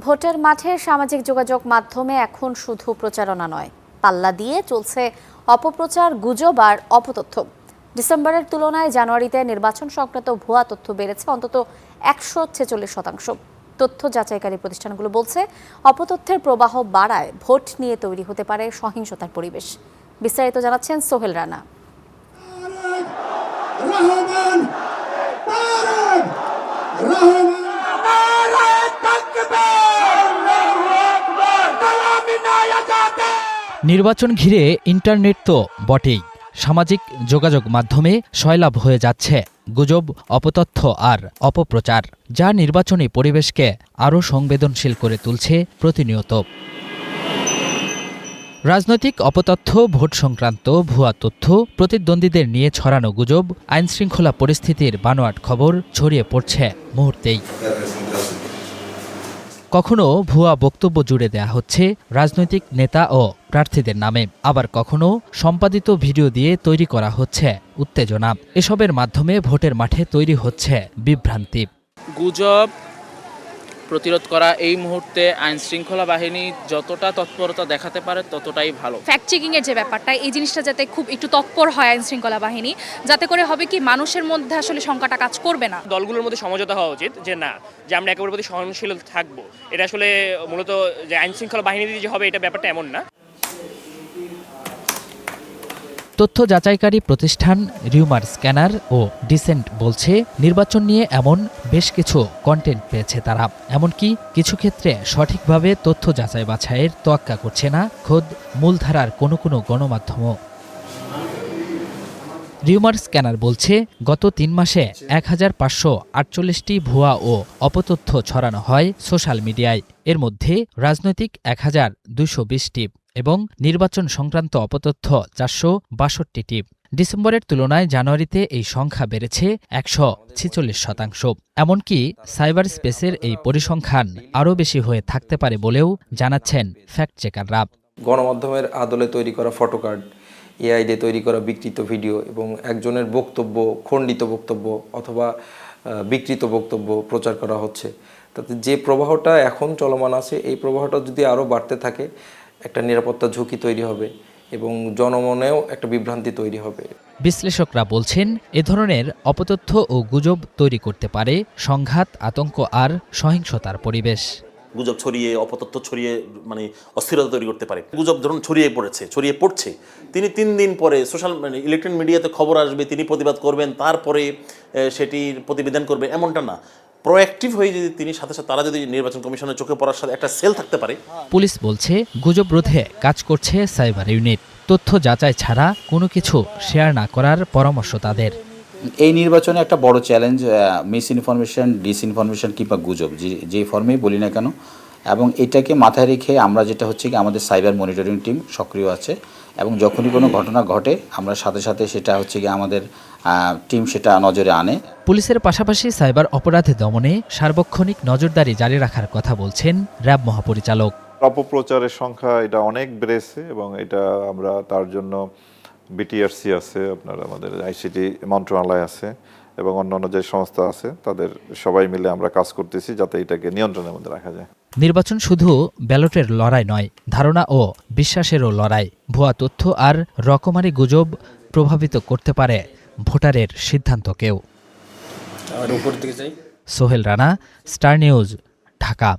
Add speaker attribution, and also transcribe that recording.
Speaker 1: ভোটের মাঠে সামাজিক যোগাযোগ মাধ্যমে এখন শুধু প্রচারণা নয়, পাল্লা দিয়ে চলছে অপপ্রচার, গুজব আর অপতথ্য। ডিসেম্বরের তুলনায় জানুয়ারিতে নির্বাচন সংক্রান্ত ভুয়া তথ্য বেড়েছে অন্তত 146%। তথ্য যাচাইকারী প্রতিষ্ঠানগুলো বলছে, অপতথ্যের প্রবাহ বাড়ায় ভোট নিয়ে তৈরি হতে পারে সহিংসতার পরিবেশ। বিস্তারিত জানাচ্ছেন সোহেল রানা।
Speaker 2: নির্বাচন ঘিরে ইন্টারনেট তো বটেই, সামাজিক যোগাযোগ মাধ্যমে সয়লাভ হয়ে যাচ্ছে গুজব, অপতথ্য আর অপপ্রচার, যা নির্বাচনী পরিবেশকে আরও সংবেদনশীল করে তুলছে প্রতিনিয়ত। রাজনৈতিক অপতথ্য, ভোট সংক্রান্ত ভুয়া তথ্য, প্রতিদ্বন্দ্বীদের নিয়ে ছড়ানো গুজব, আইনশৃঙ্খলা পরিস্থিতির বানোয়াট খবর ছড়িয়ে পড়ছে মুহূর্তেই। কখনো ভুয়া বক্তব্য জুড়ে দেয়া হচ্ছে রাজনৈতিক নেতা ও প্রার্থীদের নামে, আবার কখনো সম্পাদিত ভিডিও দিয়ে তৈরি করা হচ্ছে উত্তেজনা। এসবের মাধ্যমে ভোটের মাঠে তৈরি হচ্ছে বিভ্রান্তি।
Speaker 3: গুজব প্রতিরোধ করা এই মুহূর্তে আইনশৃঙ্খলা বাহিনী যতটা তৎপরতা দেখাতে পারে ততটাই ভালো।
Speaker 4: ফ্যাক্ট চেকিং এর যে ব্যাপারটা, এই জিনিসটা যাতে খুব একটু তৎপর হয় আইনশৃঙ্খলা বাহিনী, যাতে করে হবে কি মানুষের মধ্যে আসলে শঙ্কাটা কাজ করবে না।
Speaker 5: দলগুলোর মধ্যে সমঝোতা হওয়া উচিত যে না, যে আমরা একেবারে প্রতি সহনশীল থাকবো। এটা আসলে মূলত যে আইনশৃঙ্খলা বাহিনী দিয়ে যে হবে এটা ব্যাপারটা এমন না।
Speaker 2: তথ্য যাচাইকারী প্রতিষ্ঠান রিউমার স্ক্যানার ও ডিসেন্ট বলছে, নির্বাচন নিয়ে এমন বেশ কিছু কন্টেন্ট পেয়েছে তারা। এমনকি কিছু ক্ষেত্রে সঠিকভাবে তথ্য যাচাই বাছাইয়ের তোয়াক্কা করছে না খোদ মূলধারার কোনো গণমাধ্যমও। রিউমার স্ক্যানার বলছে, গত 3 মাসে 1548টি ভুয়া ও অপতথ্য ছড়ানো হয় সোশ্যাল মিডিয়ায়। এর মধ্যে রাজনৈতিক 1220টি এবং নির্বাচন সংক্রান্ত অপতথ্য 462টি। ডিসেম্বরের তুলনায় জানুয়ারিতে এই সংখ্যা বেড়েছে 146%। এমনকি সাইবার স্পেসের এই পরিসংখ্যান আরও বেশি হয়ে থাকতে পারে বলেও জানাচ্ছেন ফ্যাক্ট চেকাররা।
Speaker 6: গণমাধ্যমের আদলে তৈরি করা ফটোকার্ড, এআই দিয়ে তৈরি করা বিকৃত ভিডিও এবং একজনের বক্তব্য, খণ্ডিত বক্তব্য অথবা বিকৃত বক্তব্য প্রচার করা হচ্ছে। তাতে যে প্রবাহটা এখন চলমান আছে, এই প্রবাহটা যদি আরও বাড়তে থাকে, একটা নিরাপত্তা ঝুঁকি তৈরি হবে এবং জনমনেও একটা বিভ্রান্তি তৈরি হবে।
Speaker 2: বিশ্লেষকরা বলছেন, এ ধরনের অপতথ্য ও গুজব তৈরি করতে পারে সংঘাত, আতঙ্ক আর সহিংসতার পরিবেশ।
Speaker 7: গুজব ছড়িয়ে, অপতথ্য ছড়িয়ে অস্থিরতা তৈরি করতে পারে। গুজব ধরুন ছড়িয়ে পড়ছে, তিনি 3 দিন পরে সোশ্যাল ইলেকট্রনিক মিডিয়াতে খবর আসবে, তিনি প্রতিবাদ করবেন, তারপরে সেটির প্রতিবেদন করবে, এমনটা না। প্রোঅ্যাক্টিভ হয়ে যদি তিনি সাথে তারা যদি নির্বাচন কমিশনের চোখে পড়ার সাথে একটা সেল থাকতে পারে।
Speaker 2: পুলিশ বলছে, গুজব রোধে কাজ করছে সাইবার ইউনিট। তথ্য যাচাই ছাড়া কোনো কিছু শেয়ার না করার পরামর্শ তাদের।
Speaker 8: এই নির্বাচনে একটা বড় চ্যালেঞ্জ মিস ইনফরমেশন, ডিসইনফরমেশন কিংবা গুজব, যে ফর্মেই বলি না কেন। এবং এটাকে মাথায় রেখে আমরা যেটা হচ্ছে কি, আমাদের সাইবার মনিটরিং টিম সক্রিয় আছে এবং যখনই কোনো ঘটনা ঘটে আমরা সাথে সাথে সেটা হচ্ছে কি আমাদের টিম সেটা নজরে আনে।
Speaker 2: পুলিশের পাশাপাশি সাইবার অপরাধ দমনে সার্বক্ষণিক নজরদারি জারি রাখার কথা বলছেন র্যাব মহাপরিচালক।
Speaker 9: অপপ্রচারের সংখ্যা এটা অনেক বেড়েছে এবং এটা আমরা তার জন্য বিটিআরসি আছে, আপনার আমাদের আইসিটি মন্ত্রণালয় আছে এবং অন্যান্য যে সংস্থা আছে, তাদের সবাই মিলে আমরা কাজ করতেছি যাতে এটাকে নিয়ন্ত্রণের মধ্যে রাখা যায়।
Speaker 2: নির্বাচন শুধু ব্যালটের লড়াই নয়, ধারণা ও বিশ্বাসেরও লড়াই। ভুয়া তথ্য আর রকমারি গুজব প্রভাবিত করতে পারে ভোটারের সিদ্ধান্তকেও। Sohel Rana, Star News, Dhaka.